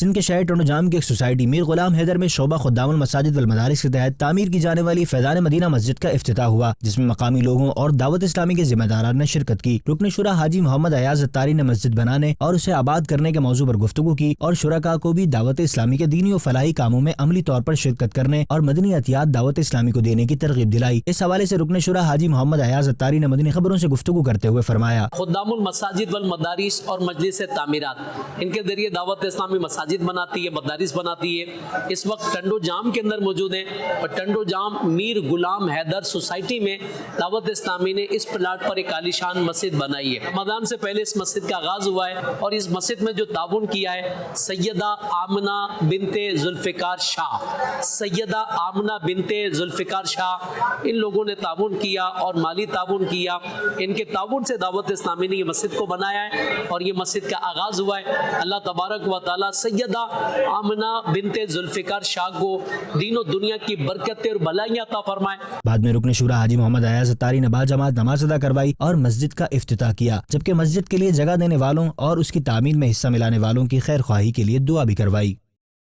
سندھ کے شہر ٹنڈو جام کی ایک سوسائٹی میر غلام حیدر میں شعبہ خدام المساجد والمدارس کے تحت تعمیر کی جانے والی فیضان مدینہ مسجد کا افتتاح ہوا، جس میں مقامی لوگوں اور دعوت اسلامی کے ذمہ داران نے شرکت کی۔ رکن شورا حاجی محمد ایاز اتاری نے مسجد بنانے اور اسے آباد کرنے کے موضوع پر گفتگو کی اور شرکاء کو بھی دعوت اسلامی کے دینی و فلاحی کاموں میں عملی طور پر شرکت کرنے اور مدنی عطیات دعوت اسلامی کو دینے کی ترغیب دلائی۔ اس حوالے سے رکن شورا حاجی محمد ایاز اتاری نے مدنی خبروں سے گفتگو کرتے ہوئے فرمایا، خدام المساجد والمدارس اور مجلس تعمیرات ان کے ذریعے دعوت اسلامی مساجد بناتی ہے، مدارس بناتی ہے۔ اس وقت ٹنڈو جام کے اندر موجود ہیں اور ٹنڈو جام میر غلام حیدر سوسائٹی میں دعوت اسلامی نے اس پلاٹ پر ایک عالیشان مسجد بنائی ہے۔ رمضان سے پہلے اس مسجد کا آغاز ہوا ہے اور اس مسجد میں جو تعاون کیا ہے سیدہ آمنہ بنت ذوالفقار شاہ، سیدہ آمنہ بنت ذوالفقار شاہ، ان لوگوں نے تعاون کیا اور مالی تعاون کیا۔ ان کے تعاون سے دعوت اسلامی نے یہ مسجد کو بنایا ہے اور یہ مسجد کا آغاز ہوا ہے۔ اللہ تبارک و تعالی سیدہ آمنہ بنت ذوالفقار شاہ کو دین و دنیا کی برکتیں اور بھلائیاں عطا فرمائے۔ بعد میں رکن شورا حاجی محمد ایاز اتاری نے باجماعت نماز ادا کروائی اور مسجد کا افتتاح کیا، جبکہ مسجد کے لیے جگہ دینے والوں اور اس کی تعمیر میں حصہ ملانے والوں کی خیر خواہی کے لیے دعا بھی کروائی۔